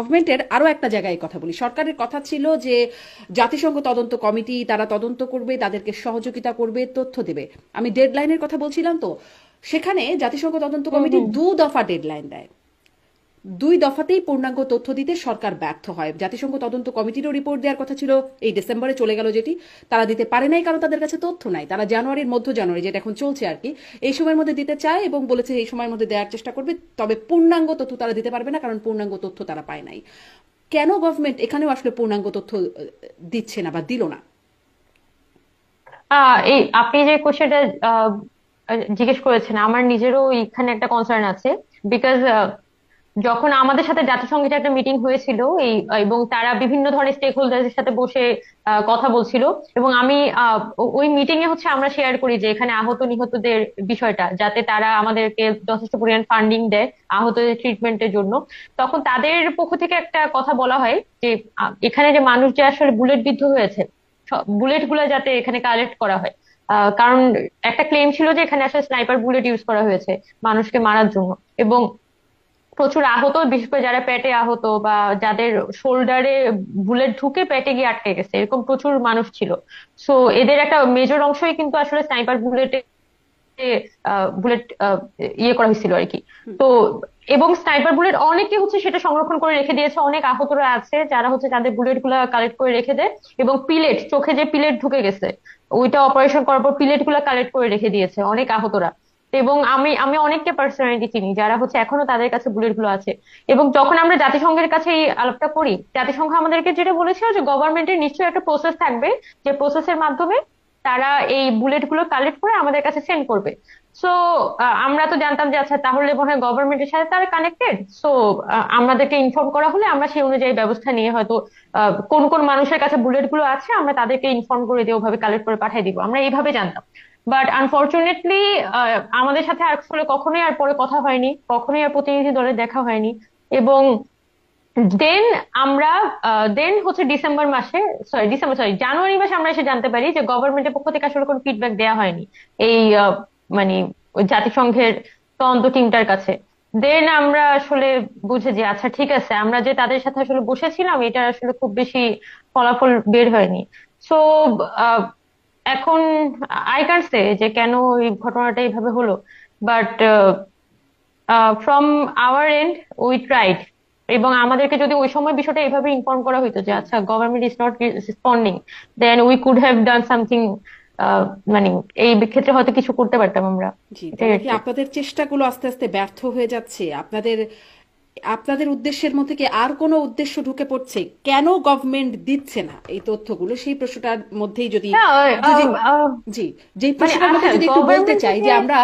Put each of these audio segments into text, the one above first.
গভর্নমেন্টের আরো একটা জায়গায় কথা বলি। সরকারের কথা ছিল যে জাতিসংঘ তদন্ত কমিটি তারা তদন্ত করবে, তাদেরকে সহযোগিতা করবে, তথ্য দেবে। আমি ডেডলাইনের কথা বলছিলাম তো, সেখানে জাতিসংঘ তদন্ত হুম কমিটি হুম। 2 দফা ডেডলাইন দেয়। 2 দফাতেই পূর্ণাঙ্গ তথ্য দিতে সরকার ব্যর্থ হয়। জাতিসংঘ তদন্ত কমিটিরও রিপোর্ট দেওয়ার কথা ছিল এই ডিসেম্বরে, চলে গেল যেটি, তারা দিতে পারে নাই কারণ তাদের কাছে তথ্য নাই। তারা জানুয়ারির মধ্য জানুয়ারি, যেটা এখন চলছে আর কি, এই সময়ের মধ্যে দিতে চায় এবং বলেছে এই সময়ের মধ্যে দেওয়ার চেষ্টা করবে, তবে পূর্ণাঙ্গ তথ্য তারা দিতে পারবে না কারণ পূর্ণাঙ্গ তথ্য তারা পায় নাই। কেন গভর্নমেন্ট এখানেও আসলে পূর্ণাঙ্গ তথ্য দিচ্ছে না বা দিল না? এই আপনি যে কোশ্চেনটা জিজ্ঞেস করেছেন, আমার নিজেরও এখানে একটা কনসার্ন আছে। বিকজ যখন আমাদের সাথে জাতিসংঘের একটা মিটিং হয়েছিল এই, এবং তারা বিভিন্ন ধরনের স্টেক হোল্ডারদের সাথে বসে কথা বলছিল, এবং আমি ওই মিটিং এ হচ্ছে আমরা শেয়ার করি যে এখানে আহত নিহতদের বিষয়টা, যাতে তারা আমাদেরকে যথেষ্ট পরিমাণ ফান্ডিং দেয় আহতদের ট্রিটমেন্টের জন্য। তখন তাদের পক্ষ থেকে একটা কথা বলা হয় যে এখানে যে মানুষ যে আসলে বুলেট বিদ্ধ হয়েছে, বুলেট গুলা যাতে এখানে কালেক্ট করা হয়। কারণ একটা ক্লেম ছিল যে এখানে আসলে স্নাইপার বুলেট ইউজ করা হয়েছে মানুষকে মারার জন্য, এবং প্রচুর আহত, বিশেষ করে যারা পেটে আহত বা যাদের শোল্ডারে বুলেট ঢুকে পেটে গিয়ে আটকে গেছে, এরকম প্রচুর মানুষ ছিল। সো এদের একটা মেজর অংশই কিন্তু আসলে স্নাইপার বুলেটে বুলেট ইয়ে করা হয়েছিল আর কি। তো এবং স্নাইপার বুলেট অনেকে হচ্ছে সেটা সংরক্ষণ করে রেখে দিয়েছে, অনেক আহতরা আছে যারা হচ্ছে তাদের বুলেট গুলা কালেক্ট করে রেখে দেয়, এবং পিলেট, চোখে যে পিলেট ঢুকে গেছে ওইটা অপারেশন করার পর পিলেট গুলা কালেক্ট করে রেখে দিয়েছে অনেক আহতরা। এবং আমি আমি অনেককে পার্সোনালিটি চিনি যারা হচ্ছে এখনো তাদের কাছে বুলেট গুলো আছে। এবং যখন আমরা জাতিসংঘের কাছে এই আলাপটা করি, জাতিসংঘ আমাদেরকে যেটা বলেছিল যে গভর্নমেন্টের নিশ্চয়ই একটা প্রসেস থাকবে, যে প্রসেসের মাধ্যমে তারা এই বুলেট গুলো কালেক্ট করে আমাদের কাছে সেন্ড করবে। সো আমরা তো জানতাম যে আচ্ছা তাহলে মনে হয় গভর্নমেন্টের সাথে তারা কানেক্টেড। সো আমাদেরকে ইনফর্ম করা হলে আমরা সেই অনুযায়ী ব্যবস্থা নিয়ে হয়তো কোন কোন মানুষের কাছে বুলেট গুলো আছে আমরা তাদেরকে ইনফর্ম করে দিয়ে ওভাবে কালেক্ট করে পাঠিয়ে দিব, আমরা এইভাবে জানতাম। বাট আনফরচুনেটলি আমাদের সাথে আসলে কখনোই আর পরে কথা হয়নি, কখনোই আর প্রতিনিধি দলের দেখা হয়নি। এবং দেন আমরা দেন হচ্ছে ডিসেম্বর মাসে, সরি জানুয়ারি মাসে আমরা এসে জানতে পারি যে গভর্নমেন্টের পক্ষ থেকে আসলে কোনো ফিডব্যাক দেওয়া হয়নি এই মানে ওই জাতিসংঘের তদন্ত টিমটার কাছে। দেন আমরা আসলে বুঝে যে আচ্ছা ঠিক আছে, আমরা যে তাদের সাথে আসলে বসেছিলাম এটা আসলে খুব বেশি ফলাফল বের হয়নি। সো এখন আই ক্যান্ট সে যে কেন এই ঘটনাটা এইভাবে হলো। But from our end we tried. এবং আমাদেরকে যদি ওই সময় বিষয়টা এভাবে ইনফর্ম করা হইতো যে আচ্ছা government is not responding, then we could have done something. মানে এই ক্ষেত্রে হয়তো কিছু করতে পারতাম আমরা। জি, এটাই তাহলে আর কি কি। আপনাদের চেষ্টাগুলো আস্তে আস্তে ব্যর্থ হয়ে যাচ্ছে? আপনাদের আপনাদের উদ্দেশ্যের মধ্যে কি আর কোনো উদ্দেশ্য ঢুকে পড়ছে? কেন গভর্নমেন্ট দিচ্ছে না এই তথ্যগুলো, সেই প্রশ্নটার মধ্যেই যদি না যদি জি, যেই মানে প্রশ্নটার মধ্যে আচ্ছা যদি একটু বলতে গভর্নমেন্ট চাই থেকে যে আমরা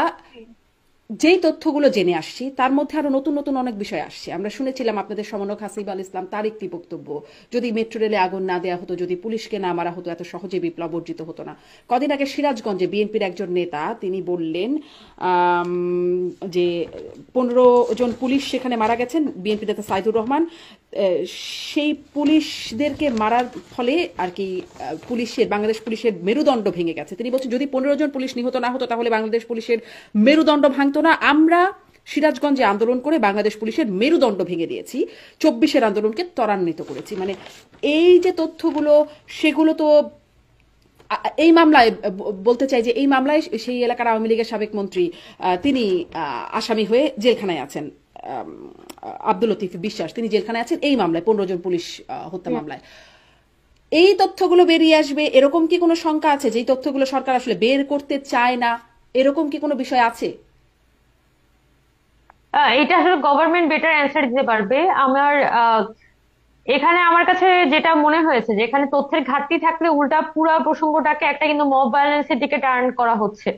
যেই তথ্যগুলো জেনে আসছি তার মধ্যে আরো নতুন নতুন অনেক বিষয় আসছে। আমরা শুনেছিলাম আপনাদের সমন্বয়ক হাসিব আল ইসলাম, তার একটি বক্তব্য, যদি মেট্রো রেলে আগুন না দেওয়া হতো, যদি পুলিশকে না মারা হতো, এত সহজে বিপ্লব অর্জিত হতো না। কদিন আগে সিরাজগঞ্জে বিএনপির একজন নেতা তিনি বললেন আম, যে 15 জন পুলিশ সেখানে মারা গেছেন, বিএনপি নেতা সাইদুর রহমান, সেই পুলিশদেরকে মারার ফলে আর কি পুলিশের, বাংলাদেশ পুলিশের মেরুদণ্ড ভেঙে গেছে। তিনি বলছেন যদি 15 জন পুলিশ নিহত না হতো তাহলে বাংলাদেশ পুলিশের মেরুদণ্ড ভাঙতো না। আমরা সিরাজগঞ্জে আন্দোলন করে বাংলাদেশ পুলিশের মেরুদণ্ড ভেঙে দিয়েছি, 24-এর আন্দোলনকে ত্বরান্বিত করেছি। মানে এই যে তথ্যগুলো, সেগুলো তো এই মামলায় বলতে চাই যে এই মামলায় সেই এলাকার আওয়ামী লীগের সাবেক মন্ত্রী তিনি আসামি হয়ে জেলখানায় আছেন। আম, আব্দুল লতিফ বিশ্বাস তিনি জেলখানায় আছেন এই মামলায়, 15 জন পুলিশ হত্যা মামলায়। এই তথ্যগুলো বেরিয়ে আসবে এরকম কি কোনো শঙ্কা আছে? যে এই তথ্যগুলো সরকার আসলে বের করতে চায় না, এরকম কি কোনো বিষয় আছে? এটা আসলে গভর্নমেন্ট বেটার অ্যান্সার দিতে পারবে। আমার এখানে আমার কাছে যেটা মনে হয়েছে যে এখানে তথ্যের ঘাটতি থাকলে উল্টা পুরো প্রসঙ্গটাকে একটা কিন্তু মব ভায়োলেন্সের দিকে টার্ন করা হচ্ছে।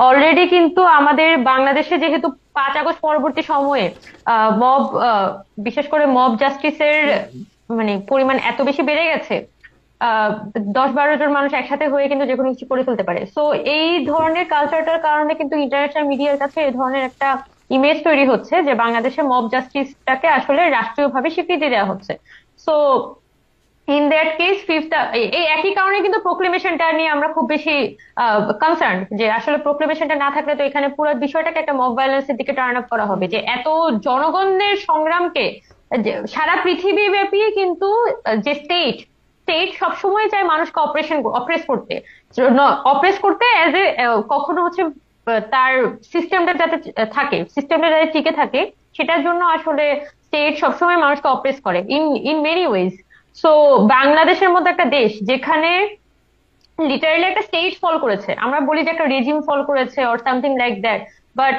অলরেডি কিন্তু আমাদের বাংলাদেশে যেহেতু 5 আগস্ট পরবর্তী সময়ে মব, বিশেষ করে মব জাস্টিসের মানে পরিমাণ এত বেশি বেড়ে গেছে, 10-12 জন মানুষ একসাথে হয়ে কিন্তু যে কোনো কিছু করে ফেলতে পারে। সো এই ধরনের কালচারটার কারণে কিন্তু ইন্টারন্যাশনাল মিডিয়ার কাছে এই ধরনের একটা ইমেজ তৈরি হচ্ছে যে বাংলাদেশে মব জাস্টিসটাকে আসলে রাষ্ট্রীয়ভাবে স্বীকৃতি দেওয়া হচ্ছে। So in that case fifth, এই একই কারণে কিন্তু প্রোক্লেমেশনটা নিয়ে আমরা খুব বেশি কনসার্ন, যে আসলে প্রোক্লেমেশনটা না থাকলে তো এখানে পুরো বিষয়টাকে একটা মব ভায়োলেন্সের দিকে টার্ন আপ করা হবে, যে এত জনগণের সংগ্রামকে সারা পৃথিবী ব্যাপী কিন্তু যে স্টেট স্টেট সবসময় চায় মানুষকে অপ্রেস করতে, অপ্রেস করতে অ্যাজ এ কখনো হচ্ছে তার সিস্টেমটা যাতে থাকে, সিস্টেমটা যাতে টিকে থাকে, সেটার জন্য আসলে স্টেট সবসময় মানুষকে অপ্রেস করে in in many ways. So বাংলাদেশের মতো একটা দেশ যেখানে লিটারালি একটা স্টেট ফল করেছে, আমরা বলি যে একটা রেজিম ফল করেছে or something like that, but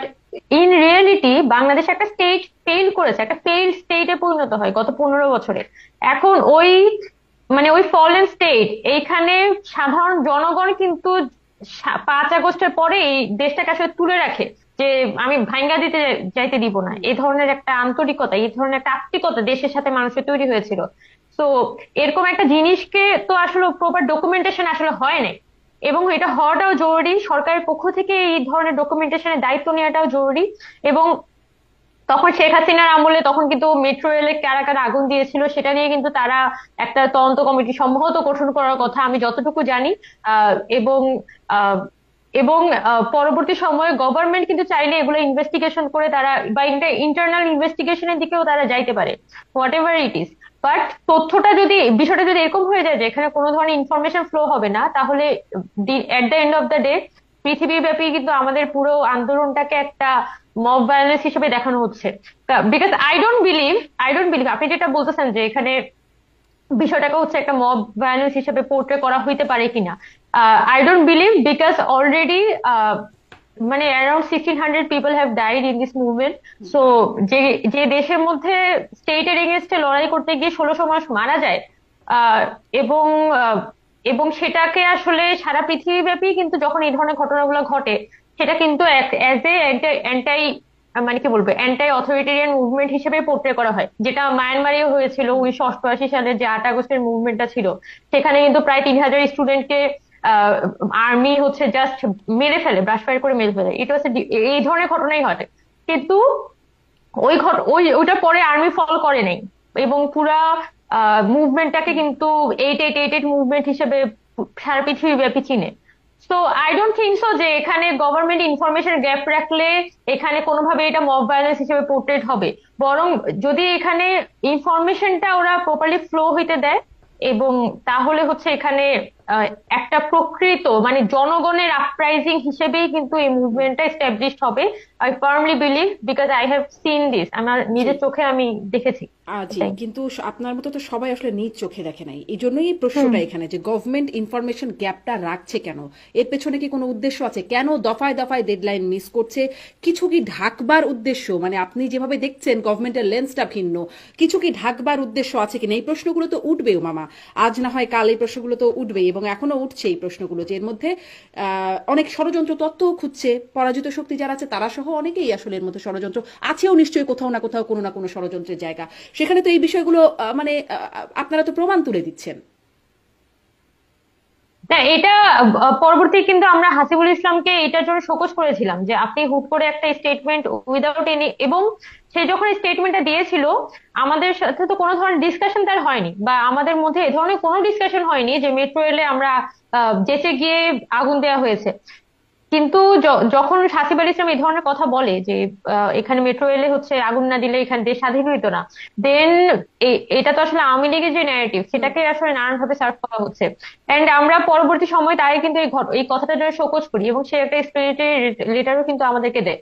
in reality Bangladesh একটা স্টেট ফেল করেছে, একটা ফেইল্ড স্টেটে পরিণত হয় গত 15 বছরে। এখন ওই মানে ওই ফলেন স্টেট এইখানে সাধারণ জনগণ কিন্তু 5 আগস্টের পরে এই দেশটাকে আসলে তুলে রাখে যে আমি ভাঙ্গা দিতে যাইতে দিব না, এই ধরনের একটা আন্তরিকতা, এই ধরনের একটা আত্মিকতা দেশের সাথে মানুষের তৈরি হয়েছিল। তো এরকম একটা জিনিসকে তো আসলে প্রপার ডকুমেন্টেশন আসলে হয় নাই, এবং এটা হওয়াটাও জরুরি, সরকারের পক্ষ থেকে এই ধরনের ডকুমেন্টেশনের দায়িত্ব নেওয়াটাও জরুরি। এবং তখন শেখ হাসিনার আমলে তখন কিন্তু মেট্রো রেলে কারা কারা আগুন দিয়েছিল সেটা নিয়ে কিন্তু তারা একটা তদন্ত কমিটি সম্ভবত গঠন করার কথা আমি যতটুকু জানি। এবং আহ, এবং পরবর্তী সময়ে গভর্নমেন্ট কিন্তু চাইলে এগুলো ইনভেস্টিগেশন করে তারা বা ইন্টারনাল ইনভেস্টিগেশনের দিকেও তারা যাইতে পারে, what ever it is. But তথ্যটা যদি, বিষয়টা যদি এরকম হয়ে যায় যে এখানে কোনো ধরনের ইনফরমেশন ফ্লো হবে না, তাহলে at the end of the day পৃথিবীব্যাপী কিন্তু আমাদের পুরো আন্দোলনটাকে একটা মব ভায়োলেন্স হিসেবে দেখানো হচ্ছে। বিকজ আই ডোন্ট বিলিভ আপনি যেটা বলতেছেন যে এখানে বিষয়টাকে হচ্ছে একটা মব ভায়োলেন্স হিসেবে পোর্ট্রে করা হইতে পারে কিনা, I don't believe, because already মানে around 1600 people have died in this movement. So যে যে দেশের মধ্যে স্টেটের এগেনস্টে লড়াই করতে গিয়ে 1600 মানুষ মারা যায়, আহ, এবং আহ, এবং সেটাকে আসলে সারা পৃথিবীব্যাপী কিন্তু যখন এই ধরনের ঘটনাগুলো ঘটে, সেটা কিন্তু অ্যাজ এ অ্যান্টাই, মানে কি বলবো, অ্যান্টাই অথরিটেরিয়ান মুভমেন্ট হিসেবে পোর্ট্রে করা হয়, যেটা মায়ানমারেও হয়েছিল 1988 সালে যে 8 আগস্টের মুভমেন্টটা ছিল। সেখানে কিন্তু প্রায় 3000 স্টুডেন্টকে আর্মি হচ্ছে জাস্ট মেরে ফেলে, ব্রাশ ফায়ার করে মেরে ফেলে, এটা হচ্ছে এই ধরনের ঘটনাই ঘটে। কিন্তু ওইটার পরে আর্মি ফল করে নাই, এবং পুরা মুভমেন্টটাকে কিন্তু 888 মুভমেন্ট হিসেবে সারা পৃথিবী ব্যাপী চিনে। তো আই ডোন্ট থিঙ্ক সো যে এখানে গভর্নমেন্ট ইনফরমেশন গ্যাপ রাখলে এখানে কোনোভাবে এটা মব ভায়োলেন্স হিসেবে পোর্ট্রেট হবে। বরং যদি এখানে ইনফরমেশনটা ওরা প্রপারলি ফ্লো হইতে দেয়, এবং তাহলে হচ্ছে এখানে আহ, একটা প্রকৃত মানে জনগণের আপরাইজিং হিসেবেই কিন্তু এই মুভমেন্টটা এস্টাবলিশড হবে। I firmly believe, because I have seen this, আমার জি। নিজের চোখে আমি দেখেছি জি, এটাই। কিন্তু আপনার মতো তো সবাই আসলে নিজ চোখে দেখে নাই, এই জন্যই এই হুম। প্রশ্নটা এখানে যে গভর্নমেন্ট ইনফরমেশন গ্যাপটা রাখছে কেন, এর পেছনে কি কোনো উদ্দেশ্য আছে, কেন দফায় দফায় ডেডলাইন মিস করছে, কিছু কি ঢাকবার উদ্দেশ্য, মানে আপনি যেভাবে দেখছেন গভর্নমেন্টের লেন্সটা ভিন্ন, কিছু কি ঢাকবার উদ্দেশ্য আছে কিনা, এই প্রশ্নগুলো তো উঠবেও মামা, আজ না হয় কাল এই প্রশ্নগুলো তো উঠবেই, এবং এখনো উঠছে এই প্রশ্নগুলো, যে এর মধ্যে অনেক ষড়যন্ত্র তত্ত্বও খুঁজছে, পরাজিত শক্তি যারা আছে তারা সহ অনেকেই আসলে এর মধ্যে ষড়যন্ত্র আছেও নিশ্চয়ই, কোথাও না কোথাও কোনো না কোনো ষড়যন্ত্রের জায়গা, সেখানে তো এই বিষয়গুলো মানে আপনারা তো প্রমাণ তুলে দিচ্ছেন। না, এটা পরবর্তী কিন্তু আমরা হাসিবুল ইসলামকে এটার জন্য শোকজ করেছিলাম যে আপনি হুট করে একটা স্টেটমেন্ট উইদাউট এনি, এবং সে যখন স্টেটমেন্টটা দিয়েছিল আমাদের সাথে তো কোনো ধরনের ডিসকাশন তার হয়নি, বা আমাদের মধ্যে এ ধরনের কোনো ডিসকাশন হয়নি যে মেট্রো রেলে আমরা যেচে গিয়ে আগুন দেওয়া হয়েছে। কিন্তু যখন সাকিব আল ইসলাম এই ধরনের কথা বলে যে এখানে মেট্রো রেলে হচ্ছে আগুন না দিলে এখানে দেশ স্বাধীন হইতো না, দেন এটা তো আসলে আওয়ামী লীগের যে ন্যারেটিভ হুম। সেটাকে আসলে নানান ভাবে সার্ভ করা হচ্ছে। এন্ড আমরা পরবর্তী সময় তাই কিন্তু এই কথাটার জন্য শোকজ করি, এবং সে একটা এক্সপ্লেনেটরি লেটারও কিন্তু আমাদেরকে দেয়।